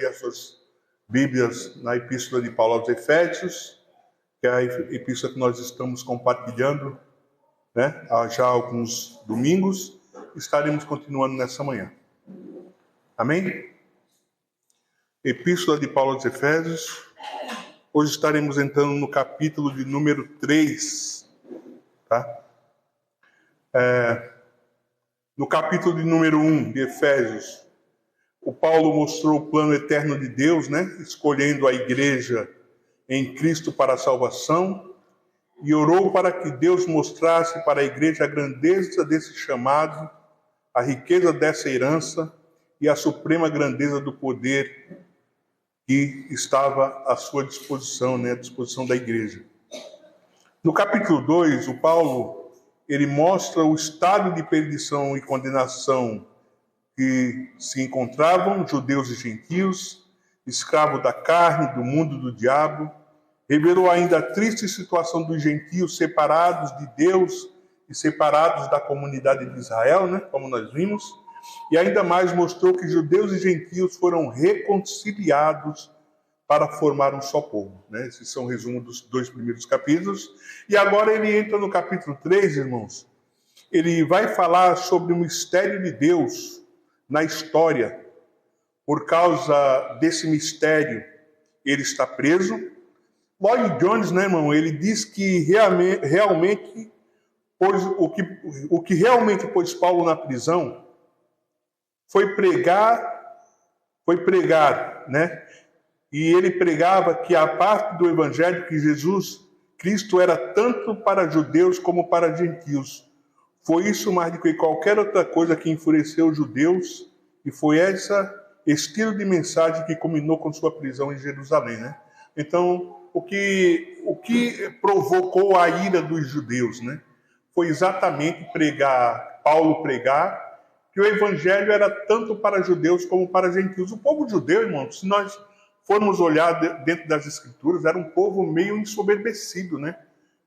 abrir as suas Bíblias na Epístola de Paulo aos Efésios, que é a epístola que nós estamos compartilhando, né, há já alguns domingos. Estaremos continuando nessa manhã. Amém? Epístola de Paulo aos Efésios. Hoje estaremos entrando no capítulo de número 3. Tá? No capítulo de número 1 de Efésios, o Paulo mostrou o plano eterno de Deus, né, escolhendo a igreja em Cristo para a salvação, e orou para que Deus mostrasse para a igreja a grandeza desse chamado, a riqueza dessa herança e a suprema grandeza do poder que estava à sua disposição, né, à disposição da igreja. No capítulo 2, o Paulo, ele mostra o estado de perdição e condenação que se encontravam judeus e gentios, escravos da carne, do mundo do diabo. Revelou ainda a triste situação dos gentios separados de Deus e separados da comunidade de Israel, né, como nós vimos. E ainda mais mostrou que judeus e gentios foram reconciliados para formar um só povo. Né? Esses são o resumo dos 2 primeiros capítulos. E agora ele entra no capítulo 3, irmãos. Ele vai falar sobre o mistério de Deus na história. Por causa desse mistério, ele está preso. Lloyd Jones, né, irmão, ele diz que realmente o que realmente pôs Paulo na prisão foi pregar, né? E ele pregava que a parte do evangelho que Jesus Cristo era tanto para judeus como para gentios. Foi isso mais do que qualquer outra coisa que enfureceu os judeus, e foi esse estilo de mensagem que culminou com sua prisão em Jerusalém, né? Então, o que provocou a ira dos judeus, né, foi exatamente Paulo pregar que o evangelho era tanto para judeus como para gentios. O povo judeu, irmão, se nós formos olhar dentro das escrituras, era um povo meio ensoberbecido, né?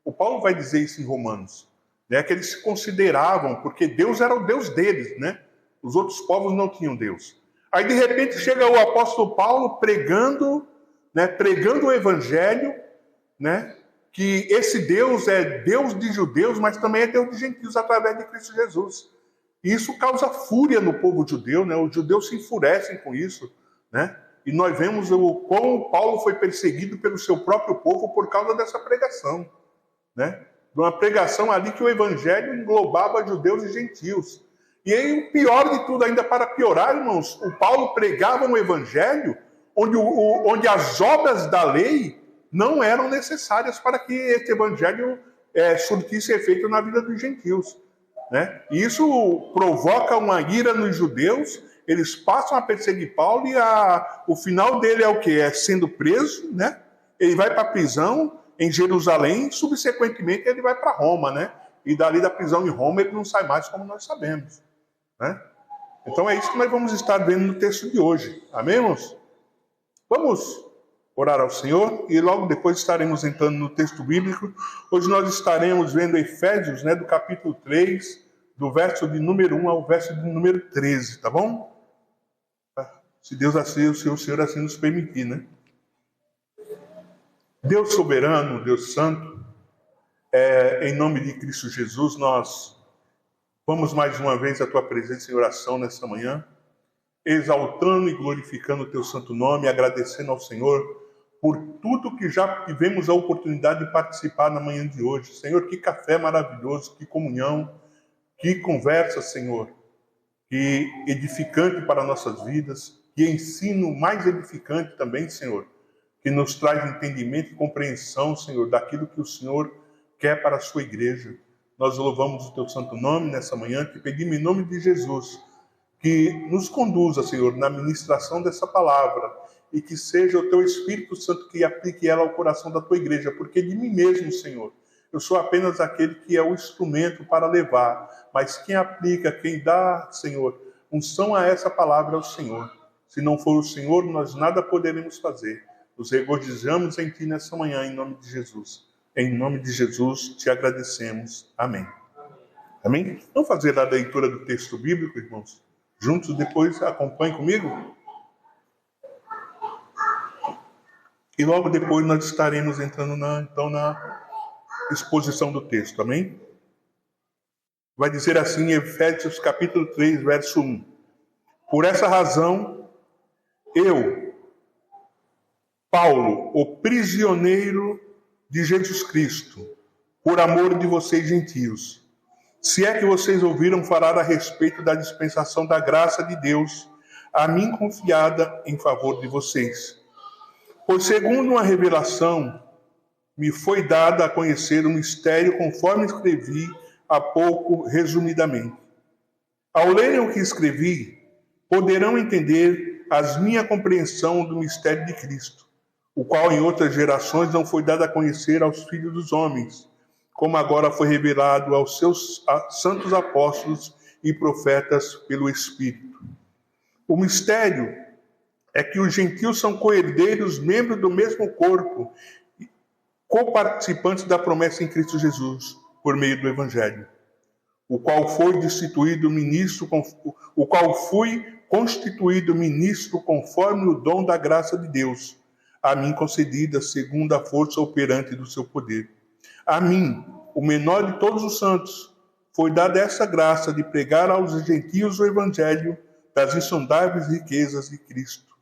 O Paulo vai dizer isso em Romanos, né, que eles se consideravam, porque Deus era o Deus deles, né? Os outros povos não tinham Deus. Aí, de repente, chega o apóstolo Paulo pregando o evangelho, né, que esse Deus é Deus de judeus, mas também é Deus de gentios através de Cristo Jesus. E isso causa fúria no povo judeu, né? Os judeus se enfurecem com isso, né? E nós vemos como Paulo foi perseguido pelo seu próprio povo por causa dessa pregação, né? Uma pregação ali que o evangelho englobava judeus e gentios. E aí o pior de tudo, ainda para piorar, irmãos, o Paulo pregava um evangelho onde as obras da lei não eram necessárias para que esse evangelho surtisse efeito na vida dos gentios, né? E isso provoca uma ira nos judeus. Eles passam a perseguir Paulo e o final dele é o quê? É sendo preso, né? Ele vai para a prisão em Jerusalém, subsequentemente ele vai para Roma, né? E dali da prisão em Roma ele não sai mais, como nós sabemos, né? Então é isso que nós vamos estar vendo no texto de hoje. Amém, irmãos? Vamos orar ao Senhor e logo depois estaremos entrando no texto bíblico. Hoje nós estaremos vendo Efésios, né, do capítulo 3, do verso de número 1 ao verso de número 13, tá bom? Se Deus assim, o Senhor assim nos permitir, né? Deus soberano, Deus santo, em nome de Cristo Jesus, nós vamos mais uma vez à tua presença em oração nessa manhã, exaltando e glorificando o teu santo nome, agradecendo ao Senhor por tudo que já tivemos a oportunidade de participar na manhã de hoje. Senhor, que café maravilhoso, que comunhão, que conversa, Senhor, que edificante para nossas vidas, que ensino mais edificante também, Senhor, que nos traz entendimento e compreensão, Senhor, daquilo que o Senhor quer para a sua igreja. Nós louvamos o teu santo nome nessa manhã, te pedimos em nome de Jesus, que nos conduza, Senhor, na ministração dessa palavra, e que seja o teu Espírito Santo que aplique ela ao coração da tua igreja, porque de mim mesmo, Senhor, eu sou apenas aquele que é o instrumento para levar, mas quem aplica, quem dá, Senhor, unção a essa palavra é o Senhor. Se não for o Senhor, nós nada poderemos fazer. Nos regozijamos em Ti nessa manhã, em nome de Jesus. Em nome de Jesus, te agradecemos. Amém. Amém? Vamos fazer a leitura do texto bíblico, irmãos? Juntos, depois acompanhe comigo. E logo depois nós estaremos entrando na exposição do texto, amém? Vai dizer assim em Efésios capítulo 3, verso 1. Por essa razão, eu, Paulo, o prisioneiro de Jesus Cristo, por amor de vocês gentios, se é que vocês ouviram falar a respeito da dispensação da graça de Deus, a mim confiada em favor de vocês. Pois segundo uma revelação, me foi dada a conhecer o mistério conforme escrevi há pouco resumidamente. Ao lerem o que escrevi, poderão entender a minha compreensão do mistério de Cristo, o qual em outras gerações não foi dado a conhecer aos filhos dos homens, como agora foi revelado aos seus santos apóstolos e profetas pelo Espírito. O mistério é que os gentios são co-herdeiros, membros do mesmo corpo, co-participantes da promessa em Cristo Jesus, por meio do Evangelho, o qual fui constituído ministro conforme o dom da graça de Deus, a mim concedida segundo a força operante do seu poder. A mim, o menor de todos os santos, foi dada essa graça de pregar aos gentios o Evangelho das insondáveis riquezas de Cristo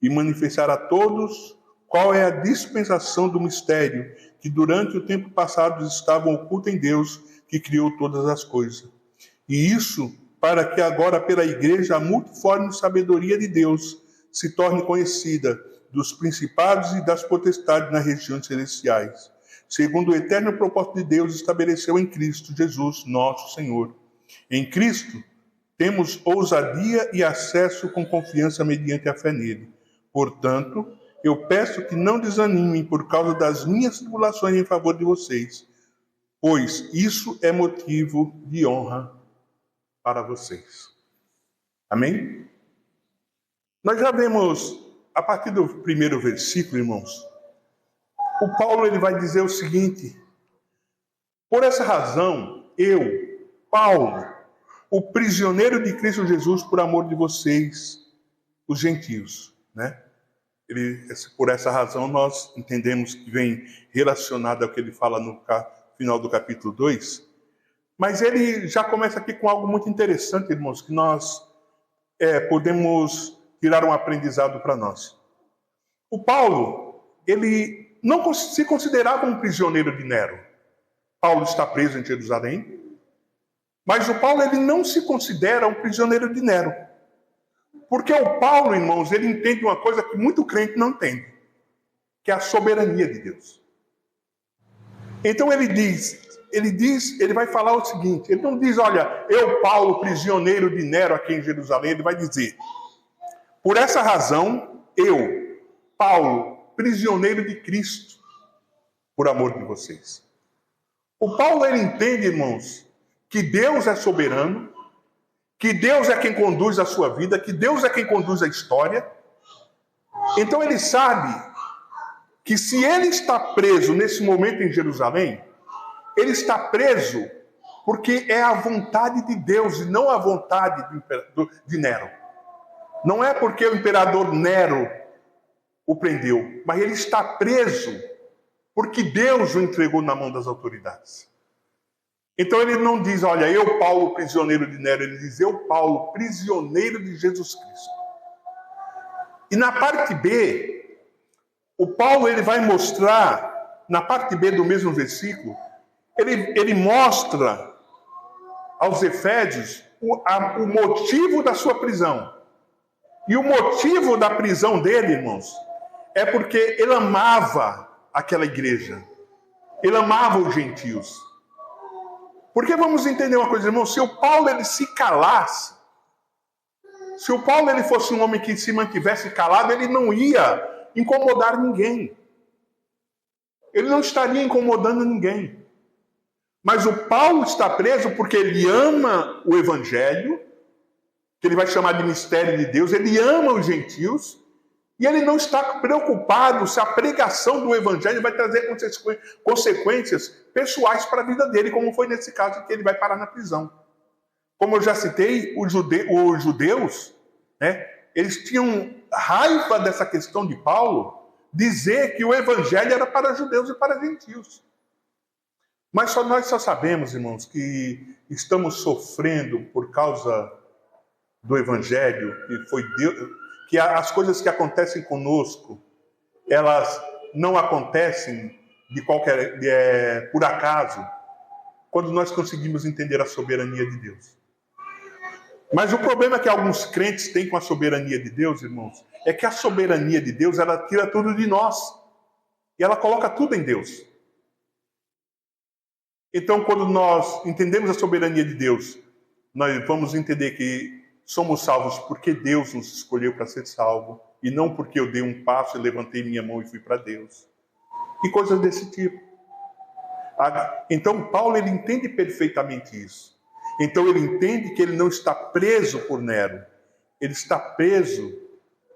e manifestar a todos qual é a dispensação do mistério que durante o tempo passado estava oculta em Deus, que criou todas as coisas. E isso para que agora pela Igreja a multiforme sabedoria de Deus se torne conhecida dos principados e das potestades nas regiões celestiais, segundo o eterno propósito de Deus estabeleceu em Cristo Jesus, nosso Senhor. Em Cristo temos ousadia e acesso com confiança mediante a fé nele. Portanto, eu peço que não desanimem por causa das minhas tribulações em favor de vocês, pois isso é motivo de honra para vocês. Amém? Nós já vemos, a partir do primeiro versículo, irmãos, o Paulo ele vai dizer o seguinte: por essa razão, eu, Paulo, o prisioneiro de Cristo Jesus, por amor de vocês, os gentios, né? Por essa razão, nós entendemos que vem relacionado ao que ele fala no final do capítulo 2. Mas ele já começa aqui com algo muito interessante, irmãos, que nós podemos tirar um aprendizado para nós. O Paulo, ele não se considerava um prisioneiro de Nero. Paulo está preso em Jerusalém, mas o Paulo ele não se considera um prisioneiro de Nero. Porque o Paulo, irmãos, ele entende uma coisa que muito crente não entende, que é a soberania de Deus. Então ele vai falar o seguinte, ele não diz, olha, eu, Paulo, prisioneiro de Nero aqui em Jerusalém, ele vai dizer, por essa razão, eu, Paulo, prisioneiro de Cristo, por amor de vocês. O Paulo, ele entende, irmãos, que Deus é soberano, que Deus é quem conduz a sua vida, que Deus é quem conduz a história. Então ele sabe que se ele está preso nesse momento em Jerusalém, ele está preso porque é a vontade de Deus e não a vontade de Nero. Não é porque o imperador Nero o prendeu, mas ele está preso porque Deus o entregou na mão das autoridades. Então ele não diz, olha, eu, Paulo, prisioneiro de Nero, ele diz, eu, Paulo, prisioneiro de Jesus Cristo. E na parte B, o Paulo ele vai mostrar, na parte B do mesmo versículo, ele mostra aos Efésios o motivo da sua prisão. E o motivo da prisão dele, irmãos, é porque ele amava aquela igreja. Ele amava os gentios. Porque vamos entender uma coisa, irmão, se o Paulo ele se calasse, se o Paulo ele fosse um homem que se mantivesse calado, ele não ia incomodar ninguém. Ele não estaria incomodando ninguém. Mas o Paulo está preso porque ele ama o Evangelho, que ele vai chamar de mistério de Deus, ele ama os gentios, e ele não está preocupado se a pregação do Evangelho vai trazer consequências pessoais para a vida dele, como foi nesse caso que ele vai parar na prisão. Como eu já citei, os judeus, né, eles tinham raiva dessa questão de Paulo, dizer que o evangelho era para judeus e para gentios. Mas nós só sabemos, irmãos, que estamos sofrendo por causa do evangelho, que as coisas que acontecem conosco, elas não acontecem por acaso, quando nós conseguimos entender a soberania de Deus. Mas o problema que alguns crentes têm com a soberania de Deus, irmãos, é que a soberania de Deus, ela tira tudo de nós. E ela coloca tudo em Deus. Então, quando nós entendemos a soberania de Deus, nós vamos entender que somos salvos porque Deus nos escolheu para ser salvo, e não porque eu dei um passo e levantei minha mão e fui para Deus. E coisas desse tipo. Então, Paulo, ele entende perfeitamente isso. Então, ele entende que ele não está preso por Nero. Ele está preso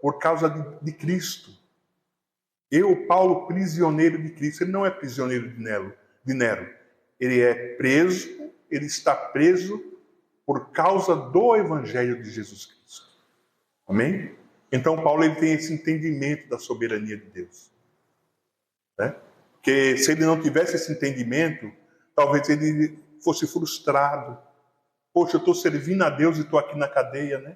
por causa de Cristo. Eu, Paulo, prisioneiro de Cristo. Ele não é prisioneiro de Nero. Ele é preso, ele está preso por causa do Evangelho de Jesus Cristo. Amém? Então, Paulo, ele tem esse entendimento da soberania de Deus. Né? Porque se ele não tivesse esse entendimento, talvez ele fosse frustrado. Poxa, eu estou servindo a Deus e estou aqui na cadeia, né?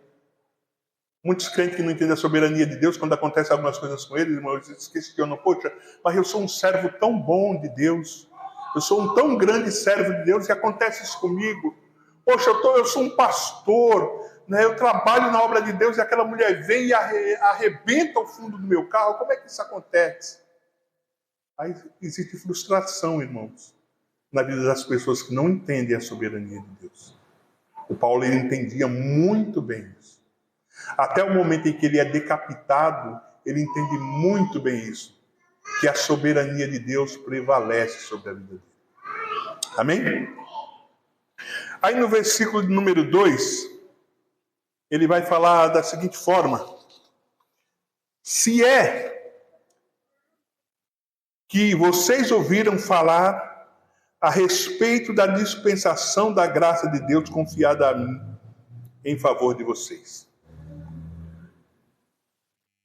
Muitos crentes que não entendem a soberania de Deus, quando acontecem algumas coisas com eles, irmãos, eles questionam, poxa, mas eu sou um servo tão bom de Deus, eu sou um tão grande servo de Deus e acontece isso comigo. Poxa, eu sou um pastor, né? Eu trabalho na obra de Deus e aquela mulher vem e arrebenta o fundo do meu carro, como é que isso acontece? Aí existe frustração, irmãos, na vida das pessoas que não entendem a soberania de Deus. O Paulo, ele entendia muito bem isso. Até o momento em que ele é decapitado, ele entende muito bem isso. Que a soberania de Deus prevalece sobre a vida dele. Amém? Aí no versículo número 2, ele vai falar da seguinte forma. Se é que vocês ouviram falar a respeito da dispensação da graça de Deus confiada a mim em favor de vocês.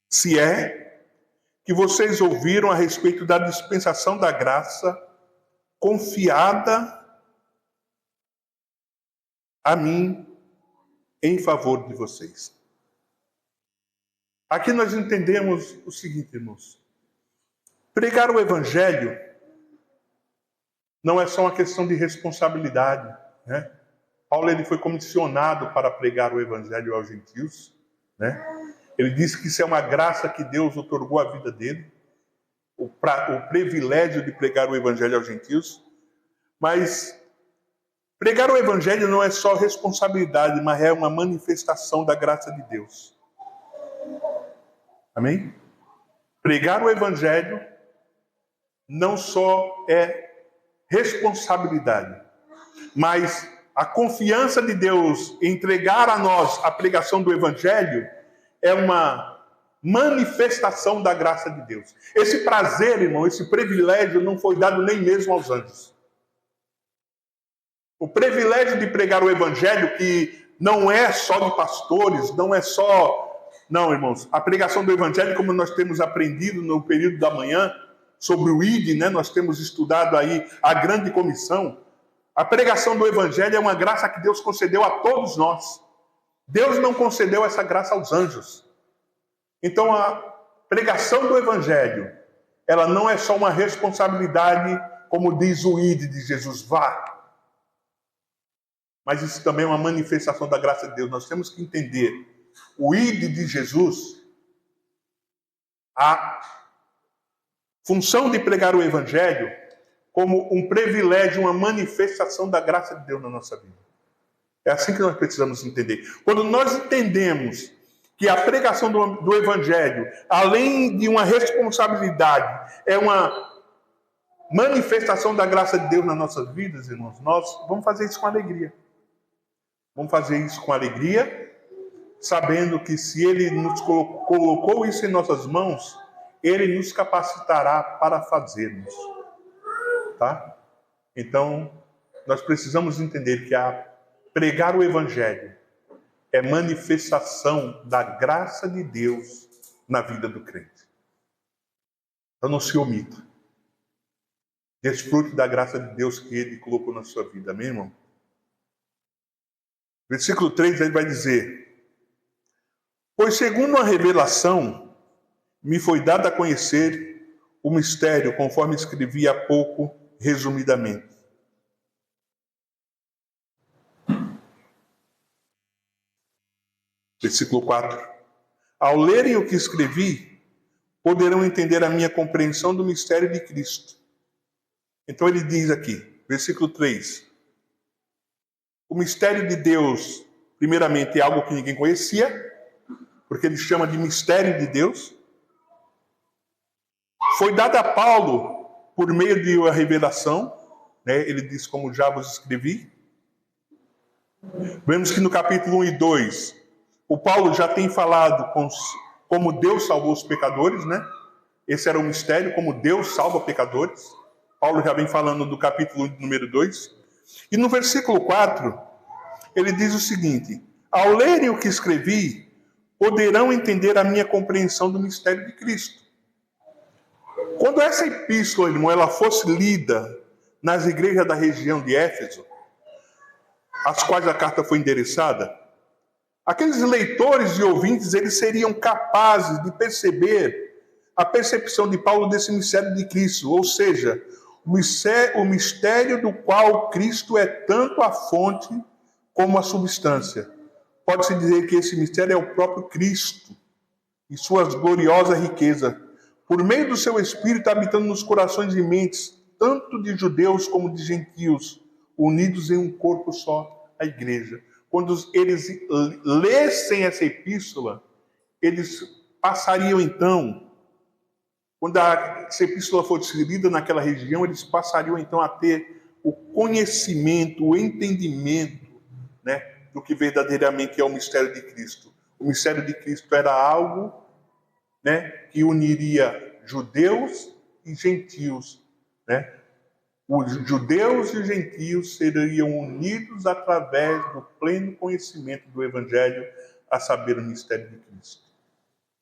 Se é que vocês ouviram a respeito da dispensação da graça confiada a mim em favor de vocês. Aqui nós entendemos o seguinte, irmãos. Pregar o Evangelho não é só uma questão de responsabilidade, né? Paulo, ele foi comissionado para pregar o Evangelho aos gentios, né? Ele disse que isso é uma graça que Deus otorgou à vida dele, o privilégio de pregar o Evangelho aos gentios. Mas pregar o Evangelho não é só responsabilidade, mas é uma manifestação da graça de Deus. Amém? Pregar o Evangelho não só é responsabilidade, mas a confiança de Deus em entregar a nós a pregação do Evangelho é uma manifestação da graça de Deus. Esse prazer, irmão, esse privilégio não foi dado nem mesmo aos anjos. O privilégio de pregar o Evangelho, que não é só de pastores, não é só... Não, irmãos, a pregação do Evangelho, como nós temos aprendido no período da manhã, sobre o ID, né? Nós temos estudado aí a grande comissão. A pregação do Evangelho é uma graça que Deus concedeu a todos nós. Deus não concedeu essa graça aos anjos. Então a pregação do Evangelho, ela não é só uma responsabilidade, como diz o ID de Jesus, vá. Mas isso também é uma manifestação da graça de Deus. Nós temos que entender o ID de Jesus, a função de pregar o Evangelho como um privilégio, uma manifestação da graça de Deus na nossa vida. É assim que nós precisamos entender. Quando nós entendemos que a pregação do Evangelho, além de uma responsabilidade, é uma manifestação da graça de Deus nas nossas vidas, irmãos, nós vamos fazer isso com alegria. Vamos fazer isso com alegria, sabendo que se Ele nos colocou isso em nossas mãos, Ele nos capacitará para fazermos. Tá? Então, nós precisamos entender que pregar o Evangelho é manifestação da graça de Deus na vida do crente. Então não se omita. Desfrute da graça de Deus que Ele colocou na sua vida, amém, irmão? Versículo 3, ele vai dizer: pois segundo a revelação, me foi dado a conhecer o mistério, conforme escrevi há pouco, resumidamente. Versículo 4. Ao lerem o que escrevi, poderão entender a minha compreensão do mistério de Cristo. Então ele diz aqui, versículo 3. O mistério de Deus, primeiramente, é algo que ninguém conhecia, porque ele chama de mistério de Deus. Foi dado a Paulo por meio de uma revelação, né? Ele diz, como já vos escrevi. Vemos que no capítulo 1 e 2, o Paulo já tem falado como Deus salvou os pecadores, né? Esse era o mistério, como Deus salva pecadores. Paulo já vem falando do capítulo 1, número 2. E no versículo 4, ele diz o seguinte: ao lerem o que escrevi, poderão entender a minha compreensão do mistério de Cristo. Quando essa epístola, irmão, ela fosse lida nas igrejas da região de Éfeso, às quais a carta foi endereçada, aqueles leitores e ouvintes, eles seriam capazes de perceber a percepção de Paulo desse mistério de Cristo, ou seja, o mistério do qual Cristo é tanto a fonte como a substância. Pode-se dizer que esse mistério é o próprio Cristo e suas gloriosas riquezas, por meio do seu Espírito habitando nos corações e mentes, tanto de judeus como de gentios, unidos em um corpo só, a igreja. Quando eles lessem essa epístola, eles passariam então, quando essa epístola fosse lida naquela região, eles passariam então a ter o conhecimento, o entendimento, né, do que verdadeiramente é o mistério de Cristo. O mistério de Cristo era algo, né, que uniria judeus e gentios, né? Os judeus e os gentios seriam unidos através do pleno conhecimento do Evangelho, a saber, o mistério de Cristo.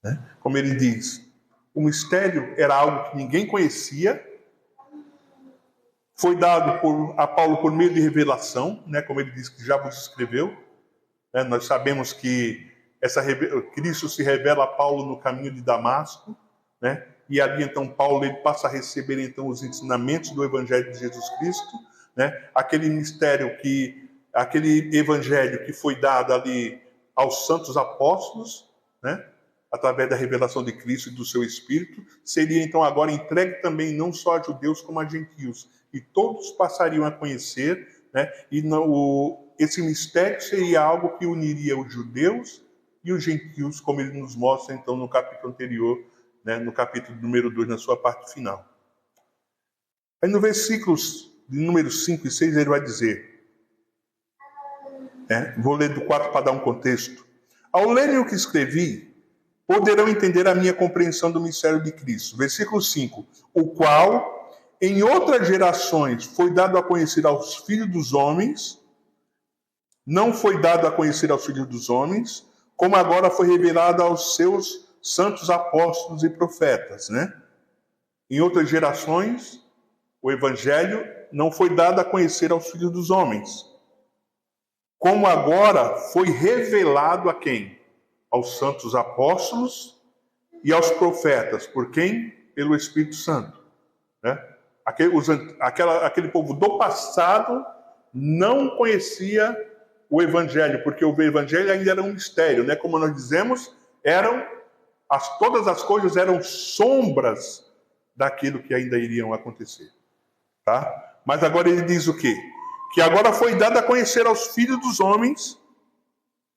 Né? Como ele diz, o mistério era algo que ninguém conhecia, foi dado a Paulo por meio de revelação, né? Como ele diz que já vos escreveu. Né? Nós sabemos que Cristo se revela a Paulo no caminho de Damasco, né? E ali então Paulo ele passa a receber então os ensinamentos do Evangelho de Jesus Cristo, né? Aquele Evangelho que foi dado ali aos santos apóstolos, né? Através da revelação de Cristo e do seu Espírito, seria então agora entregue também não só a judeus como a gentios, e todos passariam a conhecer, né? E esse mistério seria algo que uniria os judeus e os gentios, como ele nos mostra então no capítulo anterior, né, no capítulo número 2, na sua parte final. Aí no versículos de número 5 e 6 ele vai dizer, né, vou ler do 4 para dar um contexto. Ao lerem o que escrevi, poderão entender a minha compreensão do mistério de Cristo. Versículo 5, o qual em outras gerações foi dado a conhecer aos filhos dos homens, não foi dado a conhecer aos filhos dos homens, como agora foi revelado aos seus santos apóstolos e profetas, né? Em outras gerações, o Evangelho não foi dado a conhecer aos filhos dos homens, como agora foi revelado a quem? Aos santos apóstolos e aos profetas. Por quem? Pelo Espírito Santo, né? Aquele povo do passado não conhecia o Evangelho, porque o Evangelho ainda era um mistério, né? Como nós dizemos, todas as coisas eram sombras daquilo que ainda iriam acontecer. Tá? Mas agora ele diz o quê? Que agora foi dado a conhecer aos filhos dos homens,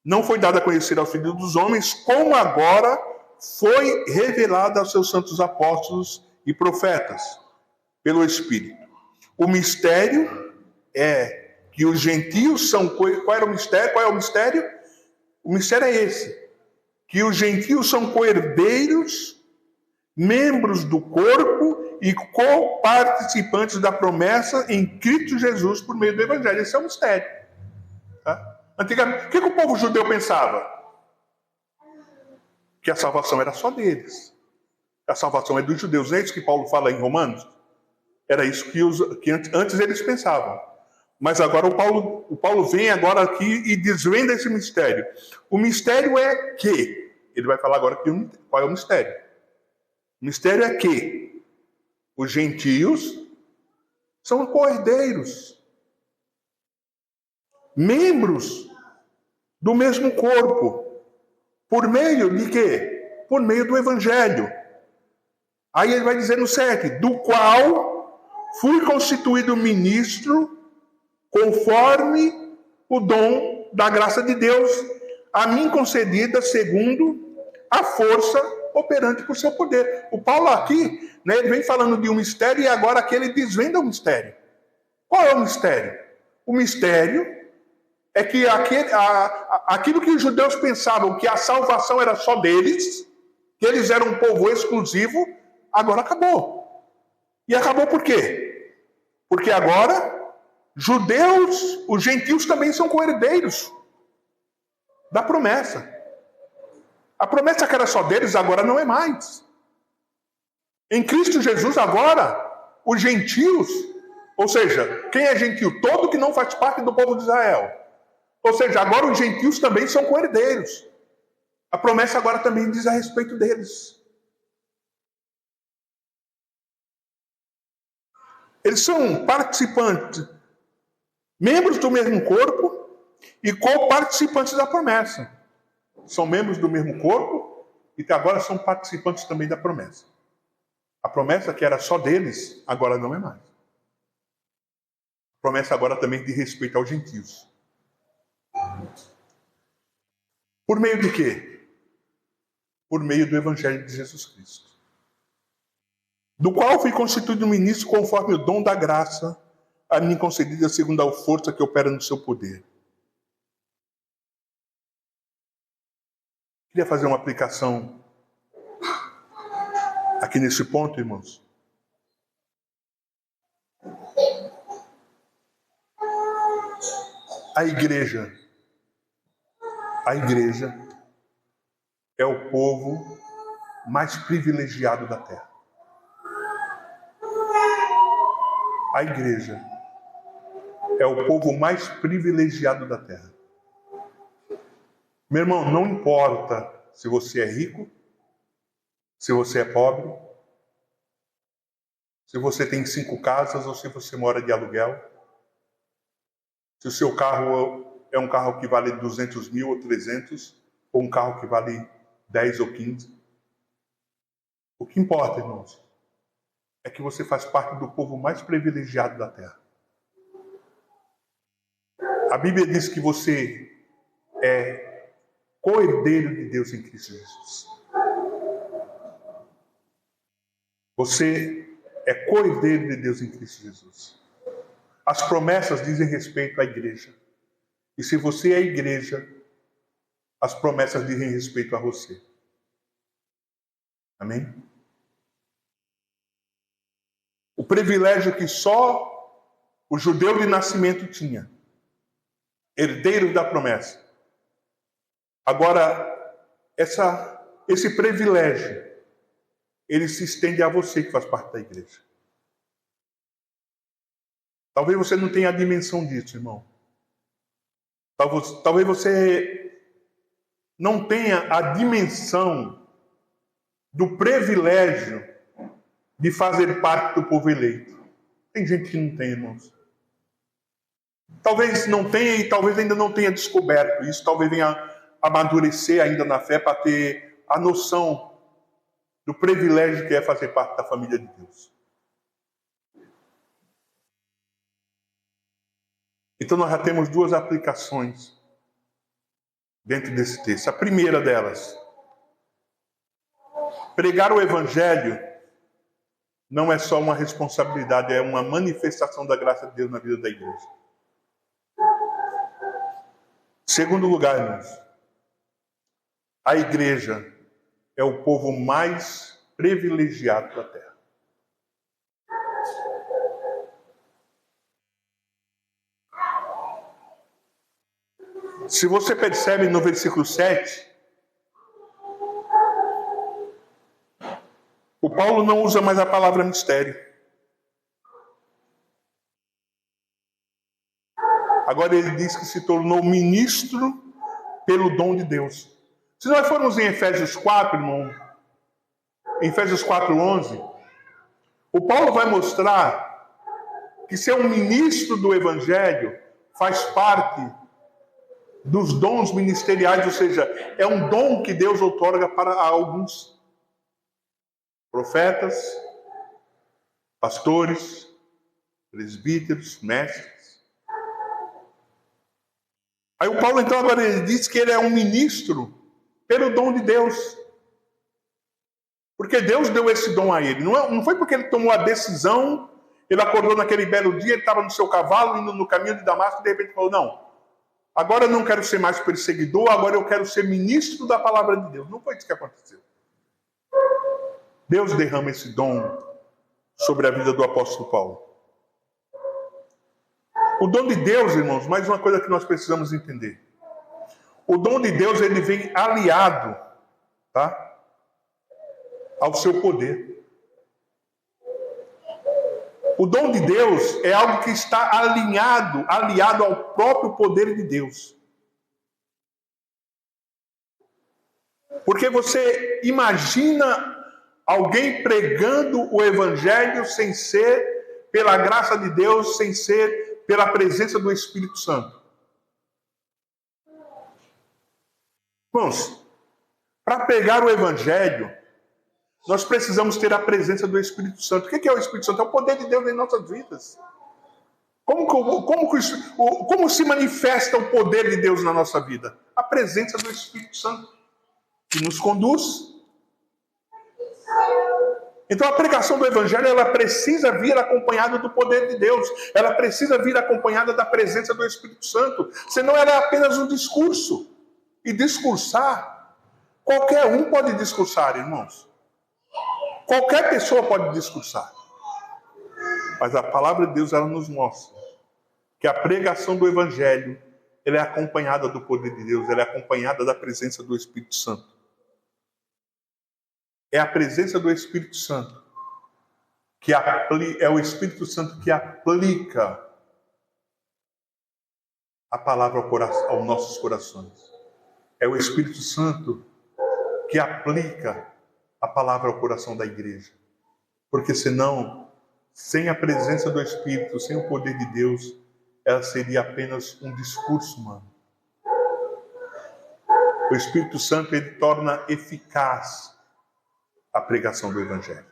não foi dado a conhecer aos filhos dos homens, como agora foi revelado aos seus santos apóstolos e profetas, pelo Espírito. O mistério é que os gentios são... Qual era o mistério? Qual é o mistério? O mistério é esse. Que os gentios são co-herdeiros, membros do corpo e co-participantes da promessa em Cristo Jesus por meio do Evangelho. Esse é o mistério. Tá? Antigamente, o que o povo judeu pensava? Que a salvação era só deles. A salvação é dos judeus. Não é isso que Paulo fala em Romanos? Era isso que antes eles pensavam. Mas agora o Paulo vem agora aqui e desvenda esse mistério. O mistério é que, ele vai falar agora qual é o mistério. O mistério é que os gentios são co-herdeiros, membros do mesmo corpo. Por meio de quê? Por meio do Evangelho. Aí ele vai dizer no 7, do qual fui constituído ministro conforme o dom da graça de Deus, a mim concedida segundo a força operante por seu poder. O Paulo aqui, né, ele vem falando de um mistério e agora aqui ele desvenda o mistério. Qual é o mistério? O mistério é que aquilo que os judeus pensavam que a salvação era só deles, que eles eram um povo exclusivo, agora acabou. E acabou por quê? Porque agora judeus, os gentios também são co-herdeiros da promessa. A promessa que era só deles agora não é mais. Em Cristo Jesus agora, os gentios, ou seja, quem é gentio? Todo que não faz parte do povo de Israel. Ou seja, agora os gentios também são co-herdeiros. A promessa agora também diz a respeito deles. Eles são participantes, membros do mesmo corpo e co-participantes da promessa. São membros do mesmo corpo e agora são participantes também da promessa. A promessa que era só deles, agora não é mais. A promessa agora também diz respeito aos gentios. Por meio de quê? Por meio do Evangelho de Jesus Cristo. Do qual fui constituído ministro conforme o dom da graça a mim concedida segundo a força que opera no seu poder. Queria fazer uma aplicação aqui nesse ponto, irmãos. A igreja é o povo mais privilegiado da terra. A igreja é o povo mais privilegiado da terra. Meu irmão, não importa se você é rico, se você é pobre, se você tem 5 casas ou se você mora de aluguel, se o seu carro é um carro que vale 200 mil ou 300, ou um carro que vale 10 ou 15. O que importa, irmãos, é que você faz parte do povo mais privilegiado da terra. A Bíblia diz que você é co-herdeiro de Deus em Cristo Jesus. Você é co-herdeiro de Deus em Cristo Jesus. As promessas dizem respeito à igreja. E se você é a igreja, as promessas dizem respeito a você. Amém? O privilégio que só o judeu de nascimento tinha, herdeiro da promessa. Agora, esse privilégio, ele se estende a você que faz parte da igreja. Talvez você não tenha a dimensão disso, irmão. Talvez você não tenha a dimensão do privilégio de fazer parte do povo eleito. Tem gente que não tem, irmãos. Talvez não tenha e talvez ainda não tenha descoberto isso. Talvez venha amadurecer ainda na fé para ter a noção do privilégio que é fazer parte da família de Deus. Então nós já temos 2 aplicações dentro desse texto. A primeira delas, pregar o Evangelho não é só uma responsabilidade, é uma manifestação da graça de Deus na vida da igreja. Segundo lugar, irmãos, a igreja é o povo mais privilegiado da terra. Se você percebe no versículo 7, Paulo não usa mais a palavra mistério. Agora ele diz que se tornou ministro pelo dom de Deus. Se nós formos em Efésios 4, irmão, em Efésios 4:11, o Paulo vai mostrar que ser um ministro do Evangelho faz parte dos dons ministeriais, ou seja, é um dom que Deus outorga para alguns profetas, pastores, presbíteros, mestres. Aí o Paulo, então, agora ele diz que ele é um ministro pelo dom de Deus. Porque Deus deu esse dom a ele. Não foi porque ele tomou a decisão, ele acordou naquele belo dia, ele estava no seu cavalo, indo no caminho de Damasco, e de repente falou, não, agora eu não quero ser mais perseguidor, agora eu quero ser ministro da palavra de Deus. Não foi isso que aconteceu. Deus derrama esse dom sobre a vida do apóstolo Paulo. O dom de Deus, irmãos, mais uma coisa que nós precisamos entender. O dom de Deus, ele vem aliado, tá, ao seu poder. O dom de Deus é algo que está aliado ao próprio poder de Deus. Porque você imagina alguém pregando o Evangelho sem ser pela graça de Deus, sem ser pela presença do Espírito Santo. Irmãos, para pregar o Evangelho, nós precisamos ter a presença do Espírito Santo. O que é o Espírito Santo? É o poder de Deus em nossas vidas. Como se manifesta o poder de Deus na nossa vida? A presença do Espírito Santo, que nos conduz. Então a pregação do Evangelho, ela precisa vir acompanhada do poder de Deus. Ela precisa vir acompanhada da presença do Espírito Santo. Senão ela é apenas um discurso. E discursar, qualquer um pode discursar, irmãos. Qualquer pessoa pode discursar. Mas a palavra de Deus, ela nos mostra que a pregação do Evangelho, ela é acompanhada do poder de Deus, ela é acompanhada da presença do Espírito Santo. É a presença do Espírito Santo é o Espírito Santo que aplica a palavra aos nossos corações. É o Espírito Santo que aplica a palavra ao coração da igreja. Porque senão, sem a presença do Espírito, sem o poder de Deus, ela seria apenas um discurso humano. O Espírito Santo, ele torna eficaz a pregação do Evangelho.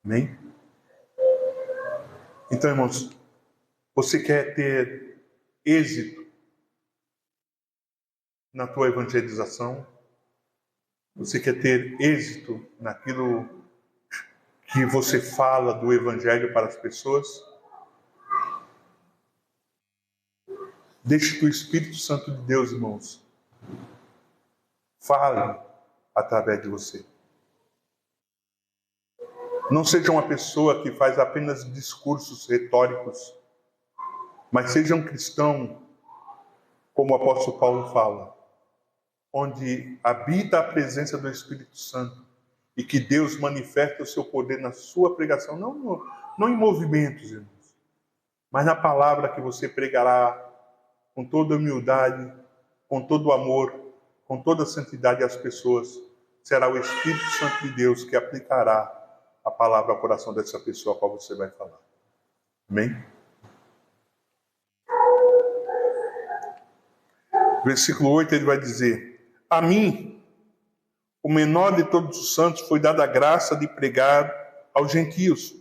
Amém? Então, irmãos, você quer ter êxito na tua evangelização? Você quer ter êxito naquilo que você fala do Evangelho para as pessoas? Deixe que o Espírito Santo de Deus, irmãos, fale através de você. Não seja uma pessoa que faz apenas discursos retóricos, mas seja um cristão, como o apóstolo Paulo fala, onde habita a presença do Espírito Santo e que Deus manifesta o seu poder na sua pregação, não em movimentos, irmãos, mas na palavra que você pregará com toda humildade, com todo amor, com toda santidade às pessoas. Será o Espírito Santo de Deus que aplicará a palavra ao coração dessa pessoa a qual você vai falar. Amém? Versículo 8, ele vai dizer: a mim, o menor de todos os santos, foi dada a graça de pregar aos gentios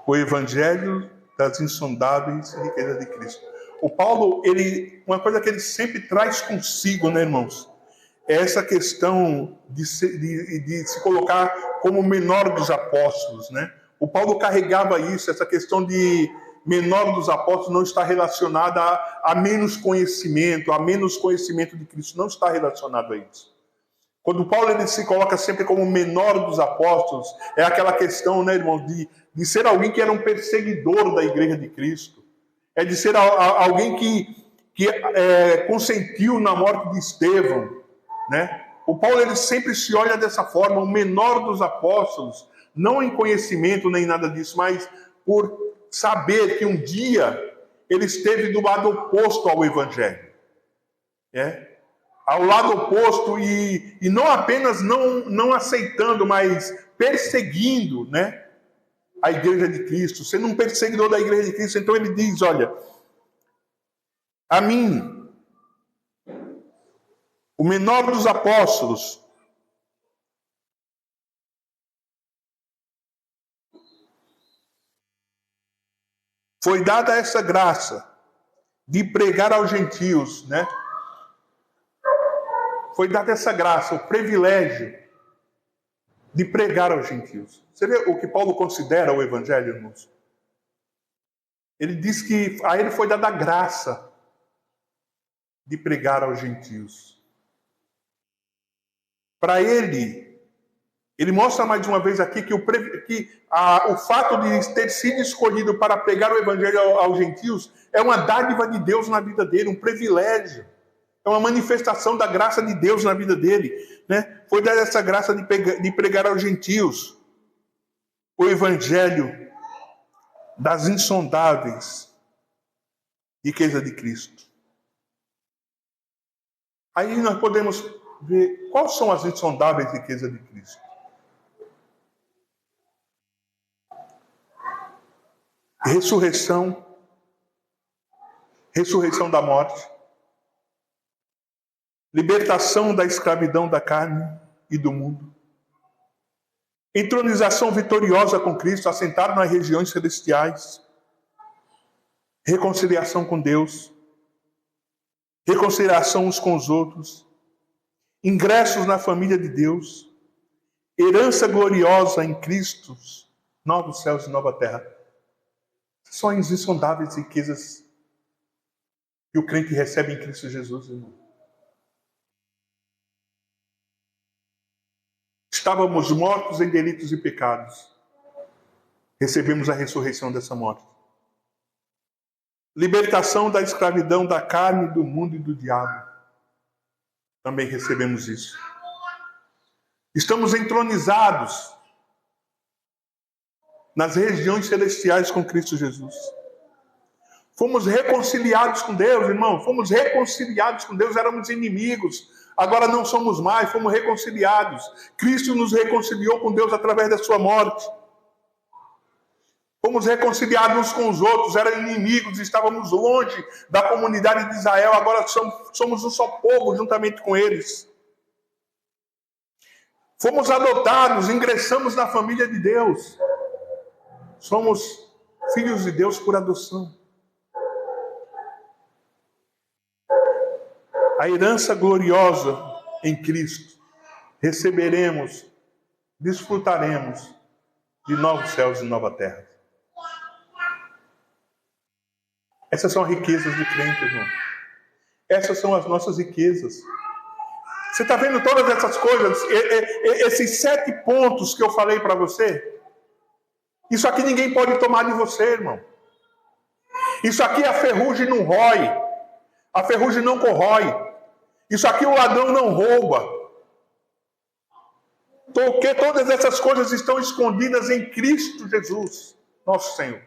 o evangelho das insondáveis riquezas de Cristo. O Paulo, uma coisa que ele sempre traz consigo, né, irmãos? É essa questão de se colocar como o menor dos apóstolos, né? O Paulo carregava isso, essa questão de menor dos apóstolos não está relacionada a menos conhecimento de Cristo, não está relacionado a isso. Quando Paulo ele se coloca sempre como o menor dos apóstolos, é aquela questão, né, irmão, de ser alguém que era um perseguidor da igreja de Cristo. É de ser alguém que consentiu na morte de Estevão, né? O Paulo ele sempre se olha dessa forma, o menor dos apóstolos, não em conhecimento nem nada disso, mas por saber que um dia ele esteve do lado oposto ao Evangelho. Ao lado oposto e não apenas não aceitando, mas perseguindo, né, a igreja de Cristo, sendo um perseguidor da igreja de Cristo. Então ele diz, olha, a mim, o menor dos apóstolos, foi dada essa graça de pregar aos gentios, né? Foi dada essa graça, o privilégio de pregar aos gentios. Você vê o que Paulo considera o evangelho, irmãos? Ele diz que a ele foi dada a graça de pregar aos gentios. Para ele mostra mais uma vez aqui que o fato de ter sido escolhido para pregar o evangelho aos gentios é uma dádiva de Deus na vida dele, um privilégio. É uma manifestação da graça de Deus na vida dele, né? Foi dada essa graça de pregar aos gentios o evangelho das insondáveis riquezas de Cristo. Aí nós podemos ver quais são as insondáveis riquezas de Cristo. Ressurreição da morte, libertação da escravidão da carne e do mundo, entronização vitoriosa com Cristo, assentado nas regiões celestiais, reconciliação com Deus, reconciliação uns com os outros, ingressos na família de Deus, herança gloriosa em Cristo, novos céus e nova terra. São as insondáveis riquezas que o crente recebe em Cristo Jesus, irmão. Estávamos mortos em delitos e pecados. Recebemos a ressurreição dessa morte. Libertação da escravidão da carne, do mundo e do diabo. Também recebemos isso. Estamos entronizados nas regiões celestiais com Cristo Jesus. Fomos reconciliados com Deus, irmão. Fomos reconciliados com Deus. Éramos inimigos. Agora não somos mais. Fomos reconciliados. Cristo nos reconciliou com Deus através da sua morte. Fomos reconciliados uns com os outros. Eram inimigos. Estávamos longe da comunidade de Israel. Agora somos um só povo juntamente com eles. Fomos adotados. Ingressamos na família de Deus. Somos filhos de Deus por adoção. A herança gloriosa em Cristo. Receberemos, desfrutaremos de novos céus e nova terra. Essas são as riquezas do crente, irmão. Essas são as nossas riquezas. Você está vendo todas essas coisas? Esses 7 pontos que eu falei para você? Isso aqui ninguém pode tomar de você, irmão. Isso aqui a ferrugem não rói. A ferrugem não corrói. Isso aqui o ladrão não rouba. Porque todas essas coisas estão escondidas em Cristo Jesus, nosso Senhor.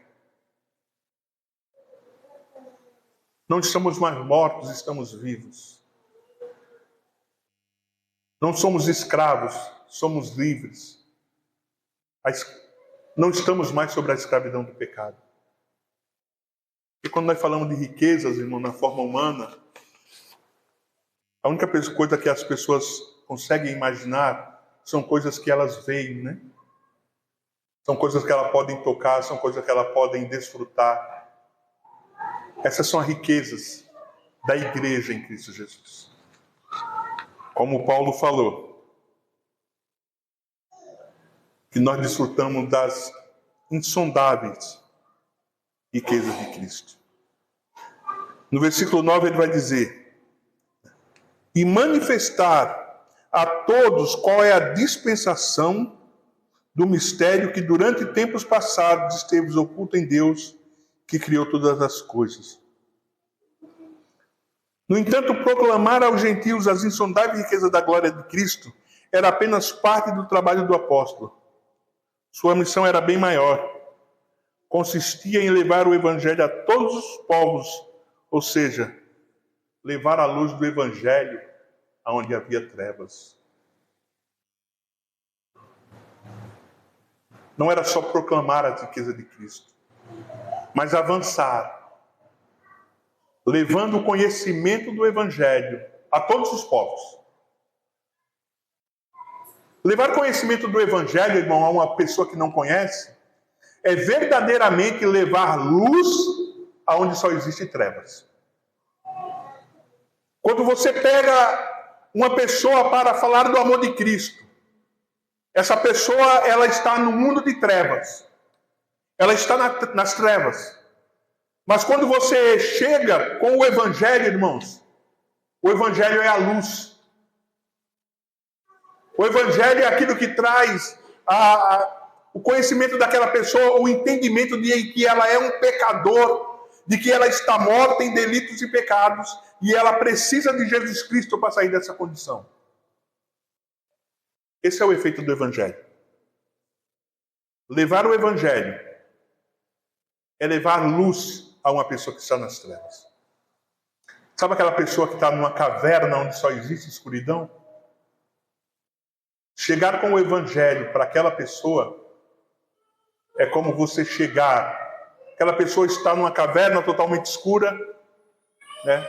Não estamos mais mortos, estamos vivos. Não somos escravos, somos livres. Não estamos mais sobre a escravidão do pecado. E quando nós falamos de riquezas, irmão, na forma humana, a única coisa que as pessoas conseguem imaginar são coisas que elas veem, né? São coisas que elas podem tocar, são coisas que elas podem desfrutar. Essas são as riquezas da igreja em Cristo Jesus. Como Paulo falou, que nós desfrutamos das insondáveis riquezas de Cristo. No versículo 9 ele vai dizer: e manifestar a todos qual é a dispensação do mistério que durante tempos passados esteve oculto em Deus, que criou todas as coisas. No entanto, proclamar aos gentios as insondáveis riquezas da glória de Cristo era apenas parte do trabalho do apóstolo. Sua missão era bem maior. Consistia em levar o evangelho a todos os povos, ou seja, levar a luz do evangelho aonde havia trevas. Não era só proclamar a riqueza de Cristo, mas avançar, levando o conhecimento do evangelho a todos os povos. Levar conhecimento do evangelho, irmão, a uma pessoa que não conhece, é verdadeiramente levar luz aonde só existe trevas. Quando você pega uma pessoa para falar do amor de Cristo, essa pessoa, ela está no mundo de trevas. Ela está nas trevas. Mas quando você chega com o evangelho, irmãos, o evangelho é a luz. O evangelho é aquilo que traz o conhecimento daquela pessoa, o entendimento de que ela é um pecador, de que ela está morta em delitos e pecados, e ela precisa de Jesus Cristo para sair dessa condição. Esse é o efeito do evangelho. Levar o evangelho é levar luz a uma pessoa que está nas trevas. Sabe aquela pessoa que está numa caverna onde só existe escuridão? Chegar com o evangelho para aquela pessoa é como você chegar. Aquela pessoa está numa caverna totalmente escura, né?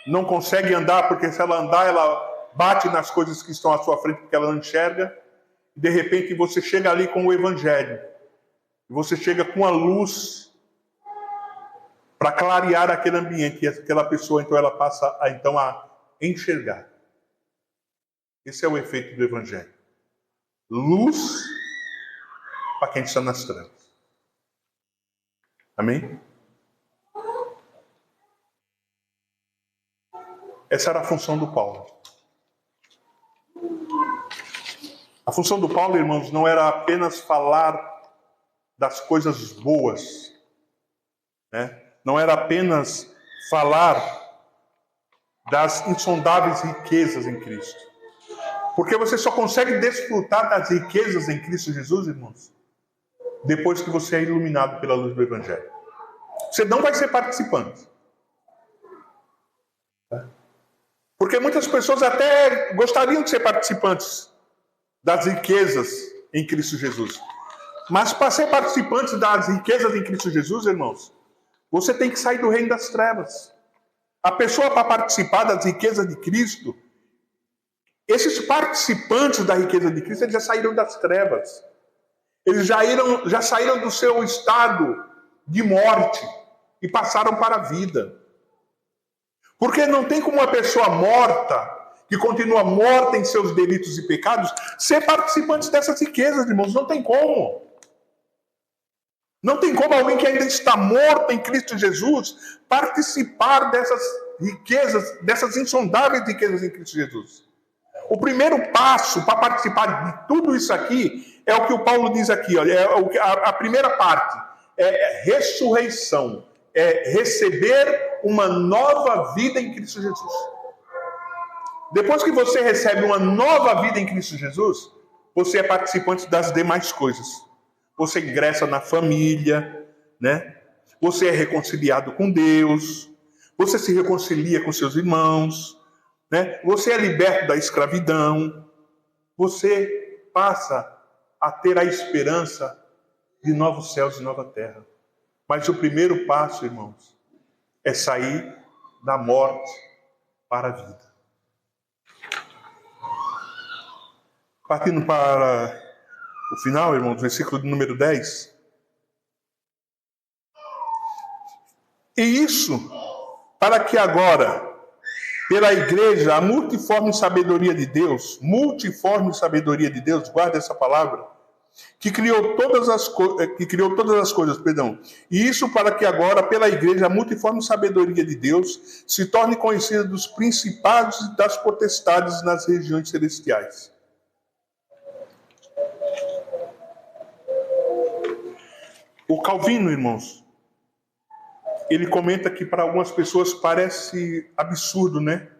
Não consegue andar, porque se ela andar, ela bate nas coisas que estão à sua frente, porque ela não enxerga. De repente você chega ali com o evangelho. Você chega com a luz para clarear aquele ambiente. E aquela pessoa, então, ela passa a enxergar. Esse é o efeito do evangelho. Luz para quem está nas trevas. Amém? Essa era a função do Paulo. A função do Paulo, irmãos, não era apenas falar das coisas boas, né? Não era apenas falar das insondáveis riquezas em Cristo. Porque você só consegue desfrutar das riquezas em Cristo Jesus, irmãos, depois que você é iluminado pela luz do Evangelho. Você não vai ser participante. Porque muitas pessoas até gostariam de ser participantes das riquezas em Cristo Jesus. Mas para ser participante das riquezas em Cristo Jesus, irmãos, você tem que sair do reino das trevas. A pessoa, para participar das riquezas de Cristo, esses participantes da riqueza de Cristo, eles já saíram das trevas. Eles já saíram do seu estado de morte e passaram para a vida. Porque não tem como uma pessoa morta, que continua morta em seus delitos e pecados, ser participante dessas riquezas, irmãos. Não tem como. Não tem como alguém que ainda está morto em Cristo Jesus participar dessas riquezas, dessas insondáveis riquezas em Cristo Jesus. O primeiro passo para participar de tudo isso aqui é o que o Paulo diz aqui. Olha, a primeira parte é ressurreição. É receber uma nova vida em Cristo Jesus. Depois que você recebe uma nova vida em Cristo Jesus, você é participante das demais coisas. Você ingressa na família, né? Você é reconciliado com Deus. Você se reconcilia com seus irmãos, né? Você é liberto da escravidão. Você passa a ter a esperança de novos céus e nova terra. Mas o primeiro passo, irmãos, é sair da morte para a vida. Partindo para o final, irmãos, versículo número 10. E isso, para que agora, pela igreja, a multiforme sabedoria de Deus, guarda essa palavra, que criou todas as coisas, E isso para que agora, pela igreja, a multiforme sabedoria de Deus se torne conhecida dos principados e das potestades nas regiões celestiais. O Calvino, irmãos, ele comenta que para algumas pessoas parece absurdo, né?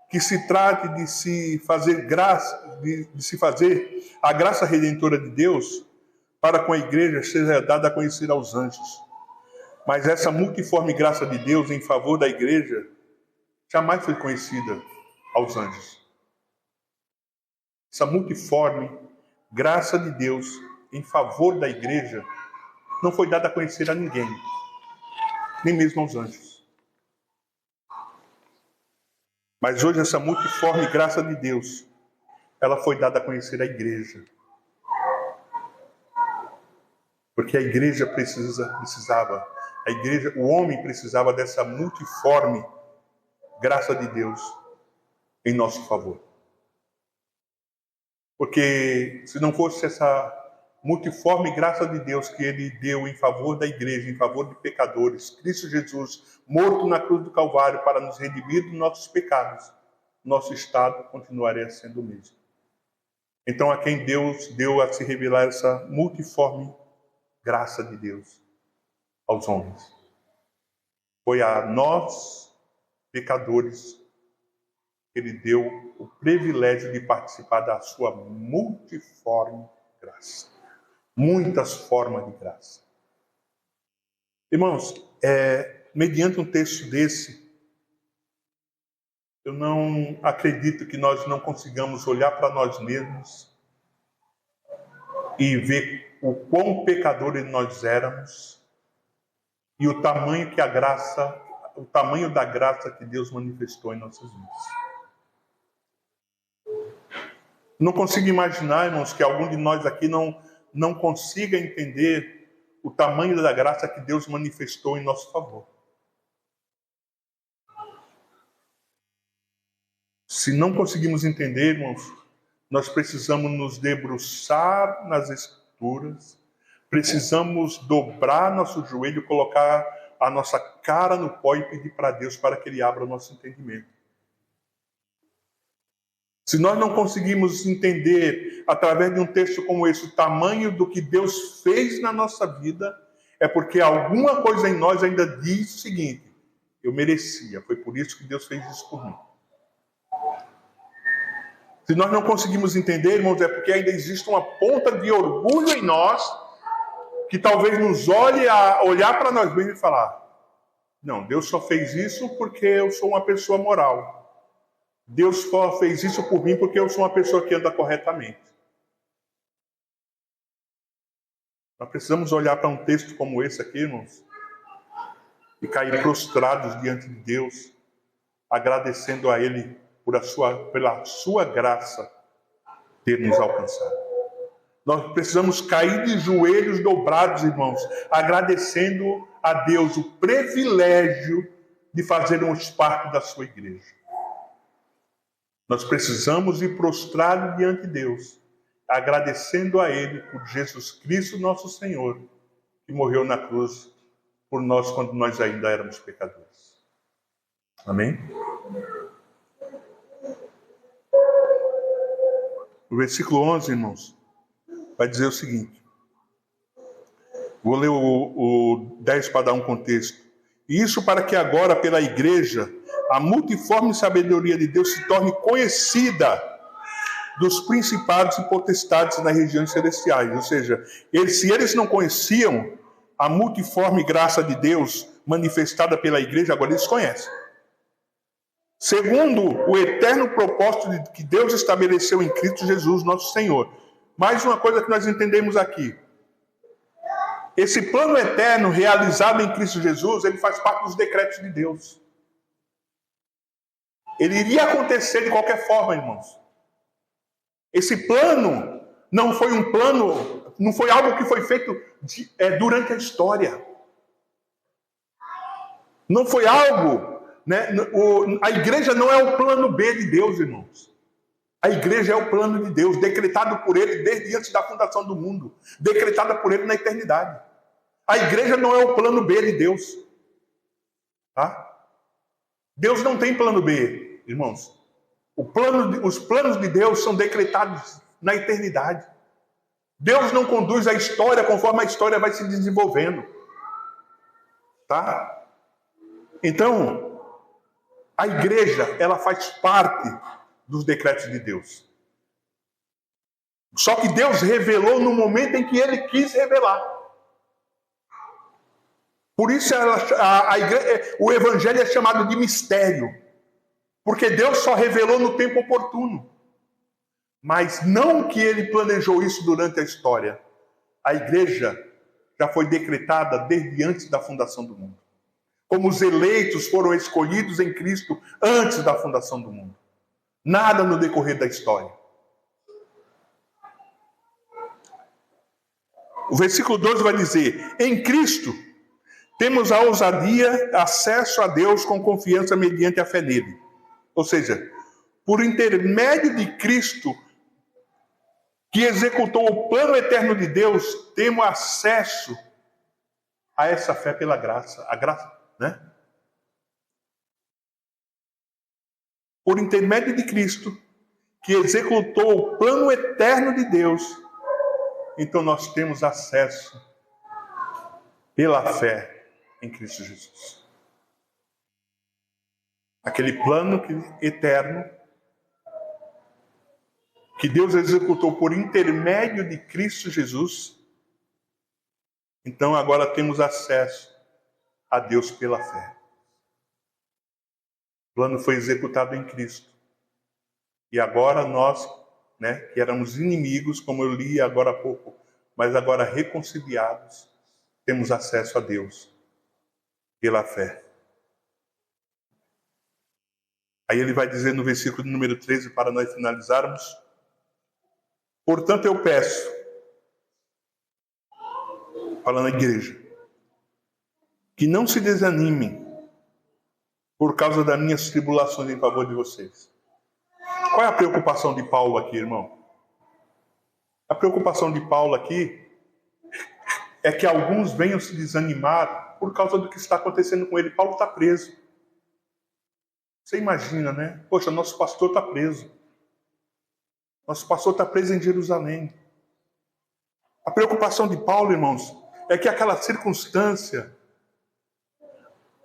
Que se trate de se fazer graça, de se fazer a graça redentora de Deus para com a igreja seja dada a conhecer aos anjos. Mas essa multiforme graça de Deus em favor da igreja jamais foi conhecida aos anjos. Essa multiforme graça de Deus em favor da igreja não foi dada a conhecer a ninguém, nem mesmo aos anjos. Mas hoje essa multiforme graça de Deus, ela foi dada a conhecer a igreja. Porque a igreja precisava, o homem precisava dessa multiforme graça de Deus em nosso favor. Porque se não fosse essa multiforme graça de Deus que ele deu em favor da igreja, em favor de pecadores, Cristo Jesus, morto na cruz do Calvário para nos redimir dos nossos pecados, nosso estado continuaria sendo o mesmo. Então, a quem Deus deu a se revelar essa multiforme graça de Deus aos homens? Foi a nós, pecadores, que ele deu o privilégio de participar da sua multiforme graça. Muitas formas de graça. Irmãos, mediante um texto desse, eu não acredito que nós não consigamos olhar para nós mesmos e ver o quão pecadores nós éramos e o tamanho da graça que Deus manifestou em nossas vidas. Não consigo imaginar, irmãos, que algum de nós aqui não consiga entender o tamanho da graça que Deus manifestou em nosso favor. Se não conseguimos entender, irmãos, nós precisamos nos debruçar nas Escrituras, precisamos dobrar nosso joelho, colocar a nossa cara no pó e pedir para Deus para que Ele abra o nosso entendimento. Se nós não conseguimos entender, através de um texto como esse, o tamanho do que Deus fez na nossa vida, é porque alguma coisa em nós ainda diz o seguinte: eu merecia, foi por isso que Deus fez isso por mim. Se nós não conseguimos entender, irmãos, é porque ainda existe uma ponta de orgulho em nós, que talvez nos olhe a olhar para nós mesmos e falar: não, Deus só fez isso porque eu sou uma pessoa moral. Deus só fez isso por mim porque eu sou uma pessoa que anda corretamente. Nós precisamos olhar para um texto como esse aqui, irmãos, e cair prostrados diante de Deus, agradecendo a Ele pela sua graça ter nos alcançado. Nós precisamos cair de joelhos dobrados, irmãos, agradecendo a Deus o privilégio de fazermos parte da sua igreja. Nós precisamos ir prostrados diante de Deus, agradecendo a Ele por Jesus Cristo, nosso Senhor, que morreu na cruz por nós quando nós ainda éramos pecadores. Amém? O versículo 11, irmãos, vai dizer o seguinte. Vou ler o 10 para dar um contexto. Isso para que agora, pela igreja, a multiforme sabedoria de Deus se torne conhecida dos principados e potestades nas regiões celestiais. Ou seja, se eles não conheciam a multiforme graça de Deus manifestada pela igreja, agora eles conhecem. Segundo o eterno propósito que Deus estabeleceu em Cristo Jesus, nosso Senhor. Mais uma coisa que nós entendemos aqui. Esse plano eterno realizado em Cristo Jesus, ele faz parte dos decretos de Deus. Ele iria acontecer de qualquer forma, irmãos. Esse plano não foi algo que foi feito durante a história. Não foi algo, né? A igreja não é o plano B de Deus, irmãos. A igreja é o plano de Deus, decretado por Ele desde antes da fundação do mundo, decretada por Ele na eternidade. A igreja não é o plano B de Deus. Tá? Deus não tem plano B, irmãos. Os planos de Deus são decretados na eternidade. Deus não conduz a história conforme a história vai se desenvolvendo. Tá? Então, a igreja, ela faz parte dos decretos de Deus. Só que Deus revelou no momento em que Ele quis revelar. Por isso o Evangelho é chamado de mistério. Porque Deus só revelou no tempo oportuno. Mas não que Ele planejou isso durante a história. A igreja já foi decretada desde antes da fundação do mundo. Como os eleitos foram escolhidos em Cristo antes da fundação do mundo. Nada no decorrer da história. O versículo 12 vai dizer: em Cristo temos a ousadia, acesso a Deus com confiança mediante a fé nele. Ou seja, por intermédio de Cristo, que executou o plano eterno de Deus, temos acesso a essa fé pela graça. A graça, né? Por intermédio de Cristo, que executou o plano eterno de Deus, então nós temos acesso pela fé em Cristo Jesus. Aquele plano eterno que Deus executou por intermédio de Cristo Jesus, então agora temos acesso a Deus pela fé. O plano foi executado em Cristo. E agora nós, que éramos inimigos, como eu li agora há pouco, mas agora reconciliados, temos acesso a Deus pela fé. Aí ele vai dizer no versículo número 13, para nós finalizarmos: portanto eu peço, falando à igreja, que não se desanimem por causa das minhas tribulações em favor de vocês. Qual é a preocupação de Paulo aqui, irmão? A preocupação de Paulo aqui é que alguns venham se desanimar por causa do que está acontecendo com ele. Paulo está preso. Você imagina, né? Poxa, nosso pastor está preso. Nosso pastor está preso em Jerusalém. A preocupação de Paulo, irmãos, é que aquela circunstância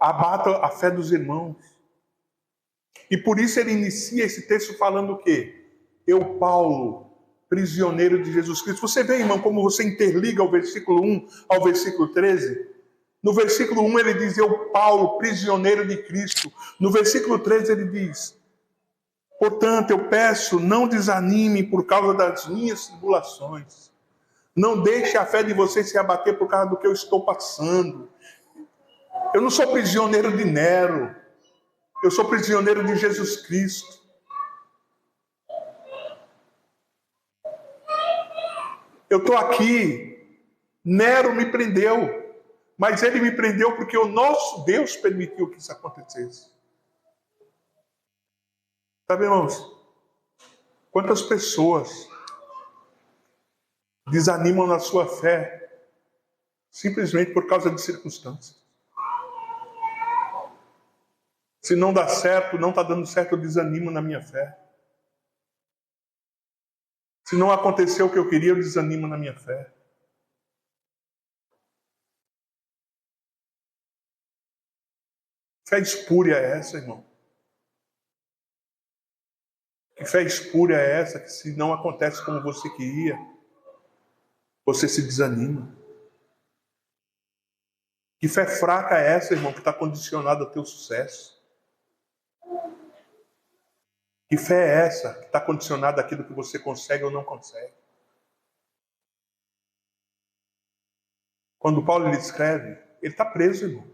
abata a fé dos irmãos. E por isso ele inicia esse texto falando o quê? Eu, Paulo, prisioneiro de Jesus Cristo. Você vê, irmão, como você interliga o versículo 1 ao versículo 13? No versículo 1 ele diz: eu, Paulo, prisioneiro de Cristo. No versículo 13 ele diz: portanto, eu peço, não desanime por causa das minhas tribulações. Não deixe a fé de vocês se abater por causa do que eu estou passando. Eu não sou prisioneiro de Nero. Eu sou prisioneiro de Jesus Cristo. Eu estou aqui. Nero me prendeu. Mas ele me prendeu porque o nosso Deus permitiu que isso acontecesse. Sabe, irmãos? Quantas pessoas desanimam na sua fé simplesmente por causa de circunstâncias. Se não dá certo, não está dando certo, eu desanimo na minha fé. Se não aconteceu o que eu queria, eu desanimo na minha fé. Fé espúria é essa, irmão? Que fé espúria é essa que, se não acontece como você queria, você se desanima? Que fé fraca é essa, irmão, que está condicionada ao teu sucesso? Que fé é essa que está condicionada àquilo que você consegue ou não consegue? Quando Paulo lhe escreve, ele está preso, irmão.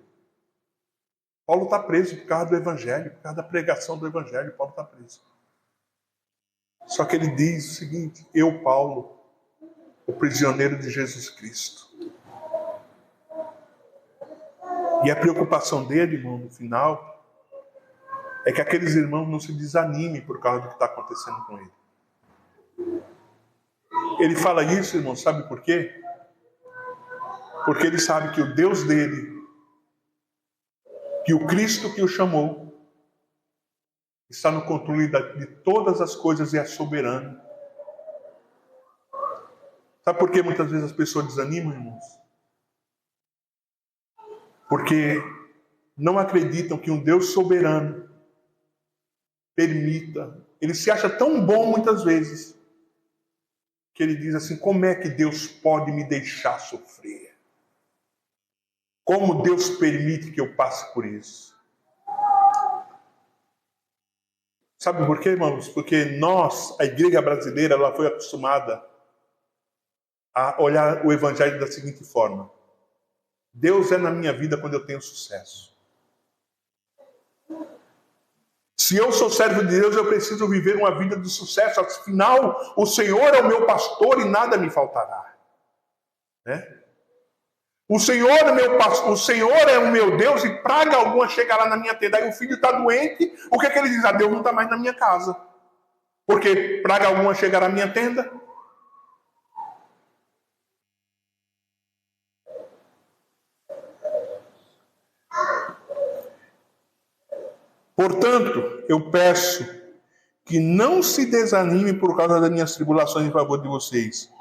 Paulo está preso por causa do Evangelho, por causa da pregação do Evangelho. Paulo está preso. Só que ele diz o seguinte: eu, Paulo, o prisioneiro de Jesus Cristo. E a preocupação dele, irmão, no final, é que aqueles irmãos não se desanimem por causa do que está acontecendo com ele. Ele fala isso, irmão, sabe por quê? Porque ele sabe que o Deus dele, que o Cristo que o chamou, está no controle de todas as coisas e é soberano. Sabe por que muitas vezes as pessoas desanimam, irmãos? Porque não acreditam que um Deus soberano permita. Ele se acha tão bom muitas vezes que ele diz assim: como é que Deus pode me deixar sofrer? Como Deus permite que eu passe por isso? Sabe por quê, irmãos? Porque nós, a igreja brasileira, ela foi acostumada a olhar o evangelho da seguinte forma: Deus é na minha vida quando eu tenho sucesso. Se eu sou servo de Deus, eu preciso viver uma vida de sucesso. Afinal, o Senhor é o meu pastor e nada me faltará. Né? O Senhor é meu pastor, o Senhor é o meu Deus, e praga alguma chegará na minha tenda. Aí o filho está doente, o que é que ele diz? Ah, Deus não está mais na minha casa. Porque praga alguma chegará à minha tenda. Portanto, eu peço que não se desanime por causa das minhas tribulações em favor de vocês,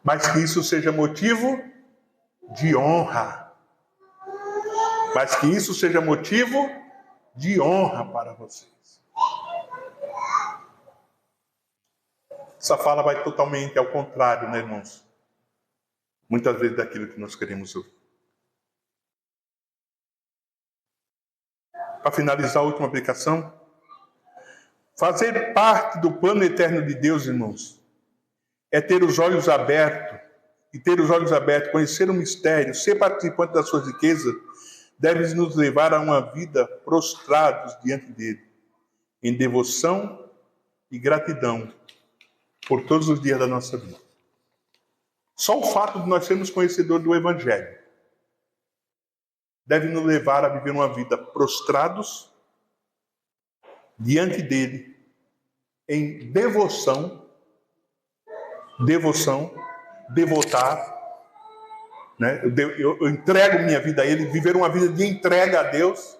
mas que isso seja motivo de honra. Mas que isso seja motivo de honra para vocês. Essa fala vai totalmente ao contrário, né, irmãos? Muitas vezes daquilo que nós queremos ouvir. Para finalizar a última aplicação, fazer parte do plano eterno de Deus, irmãos, é ter os olhos abertos, e ter os olhos abertos, conhecer o mistério, ser participante das suas riquezas, deve nos levar a uma vida prostrados diante dele, em devoção e gratidão por todos os dias da nossa vida. Só o fato de nós sermos conhecedores do Evangelho deve nos levar a viver uma vida prostrados diante dele, em devoção, devotar, né? Eu entrego minha vida a ele, viver uma vida de entrega a Deus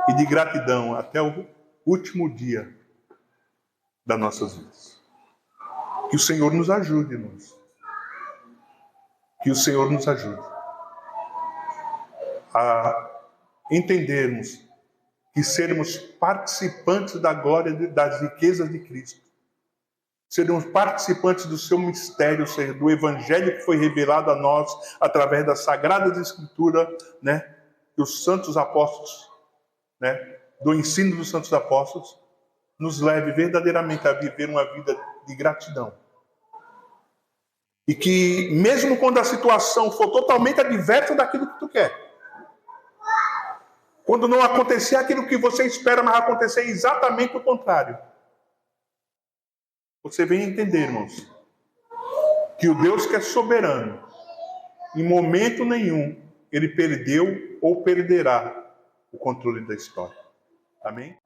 e de gratidão até o último dia das nossas vidas. Que o Senhor nos ajude, irmãos. Que o Senhor nos ajude a entendermos que sermos participantes da glória, das riquezas de Cristo. Sermos participantes do seu mistério, ou seja, do Evangelho que foi revelado a nós através das Sagradas Escrituras, né, dos Santos Apóstolos, né, do ensino dos Santos Apóstolos, nos leve verdadeiramente a viver uma vida de gratidão. E que, mesmo quando a situação for totalmente adversa daquilo que tu quer, quando não acontecer aquilo que você espera, mas acontecer exatamente o contrário, você vem entender, irmãos, que o Deus que é soberano, em momento nenhum, ele perdeu ou perderá o controle da história. Amém?